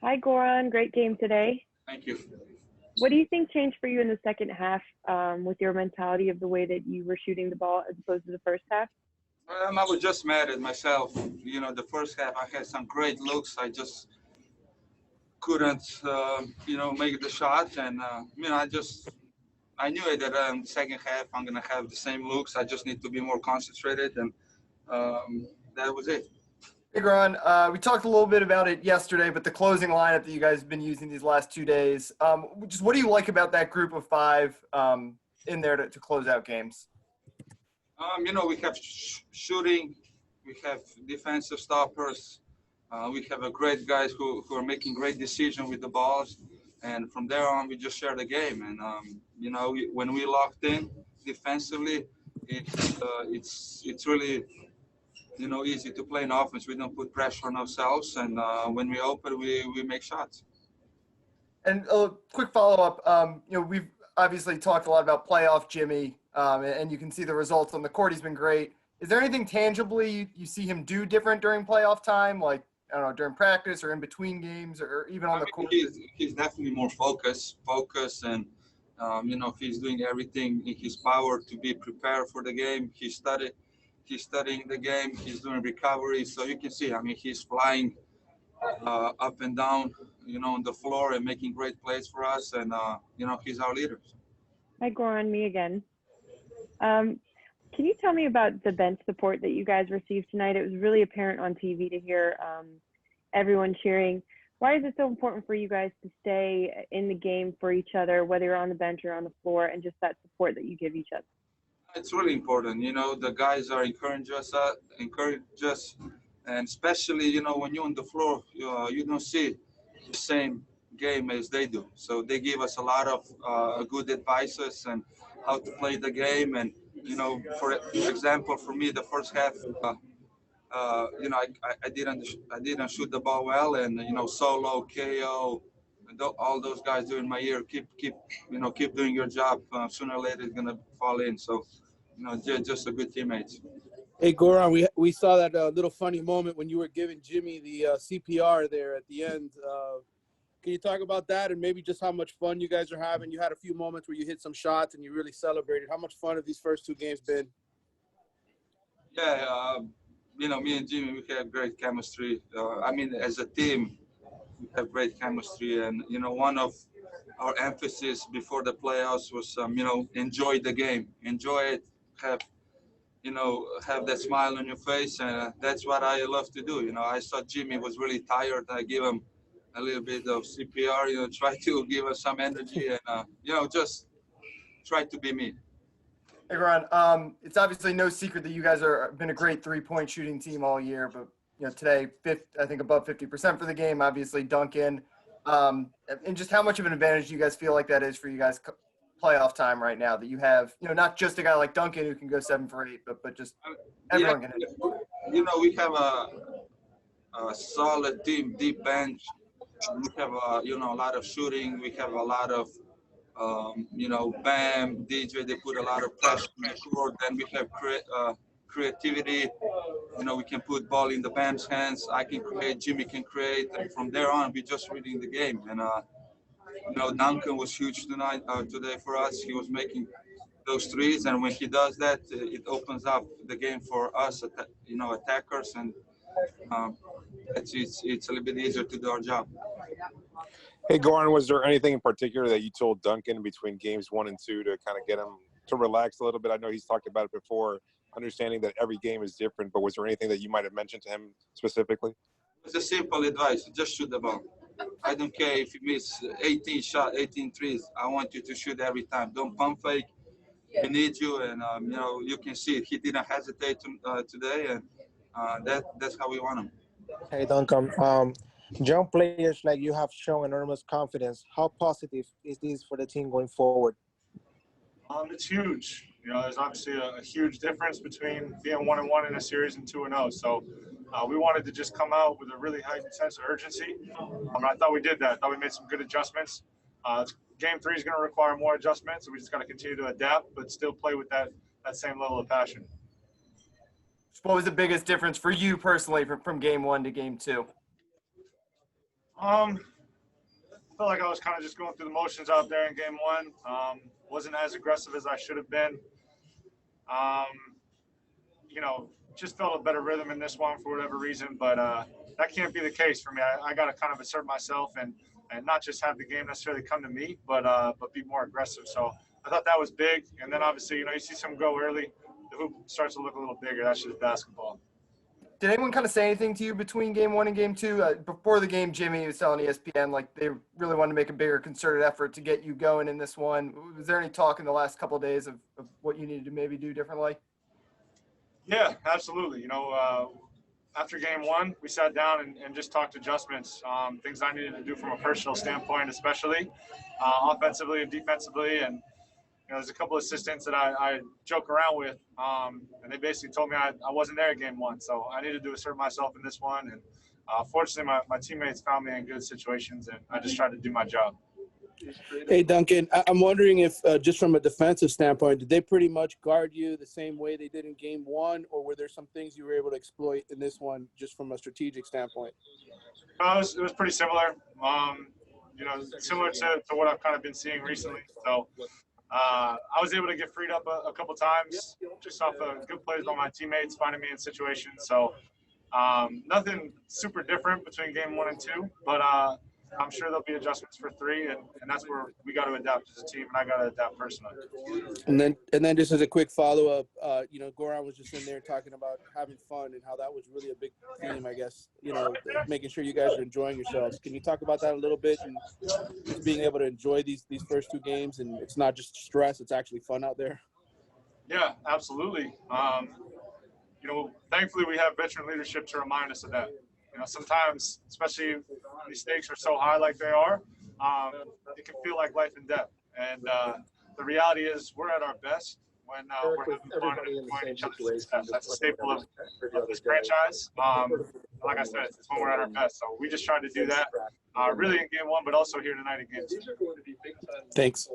Hi, Goran. Great game today. Thank you. What do you think changed for you in the second half with your mentality of the way that you were shooting the ball as opposed to the first half? I was just mad at myself. The first half I had some great looks. I just couldn't, make the shot. And, I knew it that second half I'm going to have the same looks. I just need to be more concentrated. And that was it. Hey, Goran, we talked a little bit about it yesterday, but the closing lineup that you guys have been using these last 2 days, just what do you like about that group of five in there to close out games? We have shooting, we have defensive stoppers, we have a great guys who are making great decisions with the balls, and from there on we just share the game. And when we locked in defensively, it's really easy to play in offense. We don't put pressure on ourselves, and when we open, we make shots. And a quick follow-up, we've obviously talked a lot about playoff Jimmy, and you can see the results on the court. He's been great. Is there anything tangibly you see him do different during playoff time, like, I don't know, during practice or in between games or even on the court? He's definitely more focused, and, he's doing everything in his power to be prepared for the game. He's studying the game. He's doing recovery. So you can see, he's flying up and down, on the floor and making great plays for us. And, he's our leader. Hi, Goran, me again. Can you tell me about the bench support that you guys received tonight? It was really apparent on TV to hear everyone cheering. Why is it so important for you guys to stay in the game for each other, whether you're on the bench or on the floor, and just that support that you give each other? It's really important. The guys are encourage us, and especially, when you're on the floor, you don't see the same game as they do. So they give us a lot of good advices and how to play the game. And, for example, for me, the first half, I didn't shoot the ball well, and Solo, KO, all those guys during my year keep doing your job. Sooner or later, it's gonna fall in. So, just a good teammates. Hey, Goran, we saw that little funny moment when you were giving Jimmy the CPR there at the end. Can you talk about that and maybe just how much fun you guys are having? You had a few moments where you hit some shots and you really celebrated. How much fun have these first two games been? Yeah, me and Jimmy, we have great chemistry. As a team, we have great chemistry. And, one of our emphasis before the playoffs was, enjoy the game. Enjoy it. Have that smile on your face. And that's what I love to do. I saw Jimmy was really tired. I give him a little bit of CPR, try to give us some energy and, just try to be me. Hey, Goran, it's obviously no secret that you guys been a great three-point shooting team all year, but today, I think above 50% for the game. Obviously, Duncan, and just how much of an advantage do you guys feel like that is for you guys playoff time right now? That you have, not just a guy like Duncan who can go 7 for 8, but just everyone can hit. We have a solid team, deep bench. We have a lot of shooting. We have a lot of Bam, DJ, they put a lot of pressure on the court. Then we have creativity. We can put ball in the Bam's hands. I can create, Jimmy can create. And from there on, we're just reading the game. And, Duncan was huge today for us. He was making those threes. And when he does that, it opens up the game for us, attackers. And it's a little bit easier to do our job. Hey, Goran, was there anything in particular that you told Duncan between games 1 and 2 to kind of get him to relax a little bit? I know he's talked about it before, understanding that every game is different, but was there anything that you might have mentioned to him specifically? It's a simple advice. Just shoot the ball. I don't care if you miss 18 threes. I want you to shoot every time. Don't pump fake. We need you, and, you can see it. He didn't hesitate today, and that's how we want him. Hey, Duncan. Young players like you have shown enormous confidence. How positive is this for the team going forward? It's huge. There's obviously a huge difference between being 1-1 in a series and 2-0. So we wanted to just come out with a really heightened sense of urgency. I thought we did that. I thought we made some good adjustments. Game 3 is going to require more adjustments, so we just got to continue to adapt, but still play with that same level of passion. What was the biggest difference for you personally from game 1 to game 2? felt like I was kind of just going through the motions out there in game one. Wasn't as aggressive as I should have been. You know, just felt a better rhythm in this one for whatever reason, but that can't be the case for me. I got to kind of assert myself and not just have the game necessarily come to me, but be more aggressive. So I thought that was big. And then obviously, you know, you see some go early, the hoop starts to look a little bigger. That's just basketball. Did anyone kind of say anything to you between game one and game two? Before the game, Jimmy was telling ESPN like they really wanted to make a bigger concerted effort to get you going in this one. Was there any talk in the last couple of days of what you needed to maybe do differently? Yeah, absolutely. You know, after game one, we sat down and just talked adjustments, things I needed to do from a personal standpoint, especially offensively and defensively. And, you know, there's a couple of assistants that I joke around with, and they basically told me I wasn't there at game one. So I needed to assert myself in this one. And fortunately, my teammates found me in good situations, and I just tried to do my job. Hey, Duncan, I'm wondering if just from a defensive standpoint, did they pretty much guard you the same way they did in game one, or were there some things you were able to exploit in this one just from a strategic standpoint? It was pretty similar, you know, similar to what I've kind of been seeing recently. So I was able to get freed up a couple times just off of good plays by my teammates, finding me in situations. So nothing super different between game one and two, but I'm sure there'll be adjustments for three, and that's where we got to adapt as a team, and I got to adapt personally. And then just as a quick follow-up, you know, Goran was just in there talking about having fun and how that was really a big theme, I guess, you know, making sure you guys are enjoying yourselves. Can you talk about that a little bit and just being able to enjoy these first two games, and it's not just stress, it's actually fun out there? Yeah, absolutely. You know, thankfully we have veteran leadership to remind us of that. You know, sometimes, especially when the stakes are so high like they are, it can feel like life and death. And the reality is we're at our best when we're having fun and enjoying each other's success. That's a staple of this franchise. Like I said, it's when we're at our best. So we just tried to do that really in game one, but also here tonight in game two. Thanks.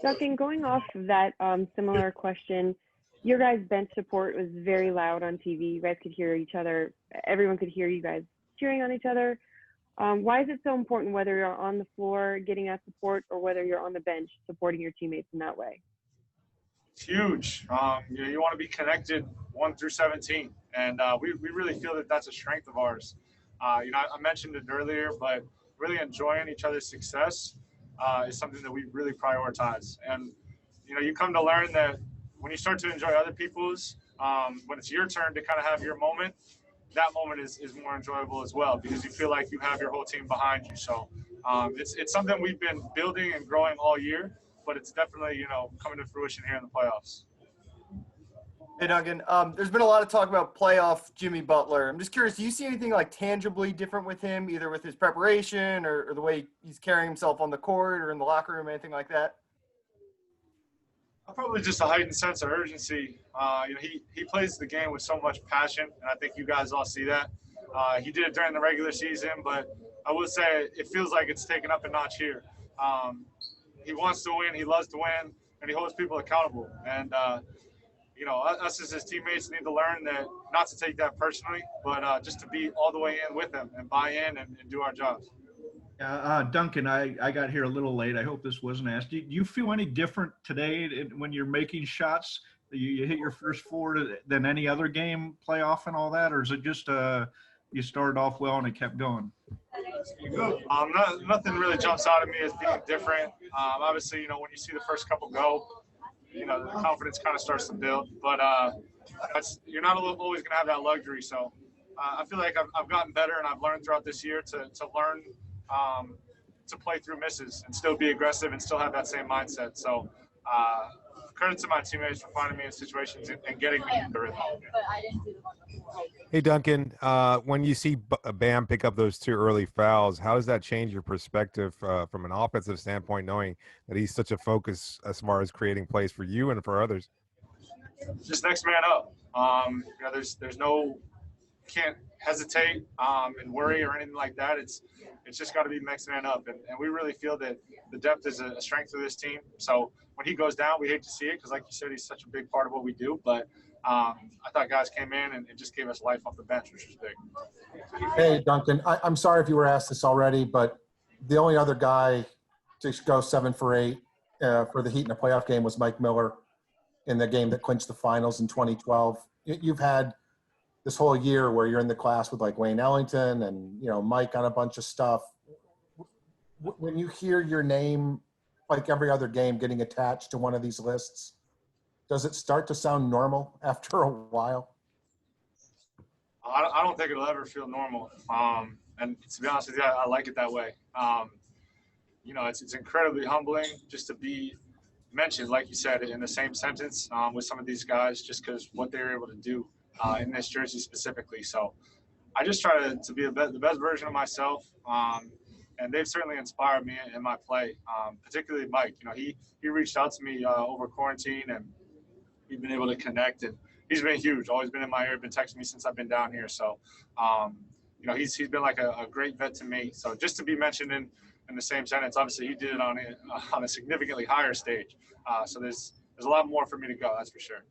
Duncan, going off of that similar question, your guys' bench support was very loud on TV. You guys could hear each other. Everyone could hear you guys cheering on each other. Why is it so important whether you're on the floor getting that support or whether you're on the bench supporting your teammates in that way? It's huge. You know, you want to be connected 1 through 17, and we really feel that that's a strength of ours. You know, I mentioned it earlier, but really enjoying each other's success is something that we really prioritize. And, you know, you come to learn that when you start to enjoy other people's, when it's your turn to kind of have your moment, that moment is more enjoyable as well because you feel like you have your whole team behind you. So it's something we've been building and growing all year, but it's definitely, you know, coming to fruition here in the playoffs. Hey, Duncan, there's been a lot of talk about playoff Jimmy Butler. I'm just curious, do you see anything like tangibly different with him, either with his preparation or the way he's carrying himself on the court or in the locker room, anything like that? Probably just a heightened sense of urgency. You know, he plays the game with so much passion, and I think you guys all see that. He did it during the regular season, but I would say it feels like it's taken up a notch here. He wants to win, he loves to win, and he holds people accountable. And, you know, us as his teammates need to learn that not to take that personally, but just to be all the way in with him and buy in and do our jobs. Duncan, I got here a little late. I hope this wasn't asked. Do you feel any different today when you're making shots? You hit your first four than any other game, playoff and all that? Or is it just you started off well and it kept going? Nothing really jumps out at me as being different. Obviously, you know, when you see the first couple go, you know, the confidence kind of starts to build. But you're not always going to have that luxury. So I feel like I've gotten better and I've learned throughout this year to learn to play through misses and still be aggressive and still have that same mindset. So credit to my teammates for finding me in situations and getting me in the rhythm. Hey, Duncan, when you see Bam pick up those two early fouls, how does that change your perspective from an offensive standpoint, knowing that he's such a focus as far as creating plays for you and for others? Just next man up. You know, there's no can't hesitate and worry or anything like that. It's just got to be next man up, and we really feel that the depth is a strength of this team. So when he goes down, we hate to see it because, like you said, he's such a big part of what we do. But I thought guys came in and just gave us life off the bench, which was big. Hey, Duncan, I'm sorry if you were asked this already, but the only other guy to go 7 for 8 for the Heat in a playoff game was Mike Miller in the game that clinched the finals in 2012. You've had this whole year where you're in the class with like Wayne Ellington and, you know, Mike on a bunch of stuff. When you hear your name, like every other game, getting attached to one of these lists, does it start to sound normal after a while? I don't think it'll ever feel normal. And to be honest with you, I like it that way. You know, it's incredibly humbling just to be mentioned, like you said, in the same sentence with some of these guys, just because what they were able to do in this jersey specifically. So I just try to be the best version of myself. And they've certainly inspired me in my play, particularly Mike. You know, he reached out to me over quarantine, and we've been able to connect. And he's been huge, always been in my ear, been texting me since I've been down here. So, you know, he's been like a great vet to me. So just to be mentioned in the same sentence, obviously he did it on a significantly higher stage. So there's a lot more for me to go, that's for sure.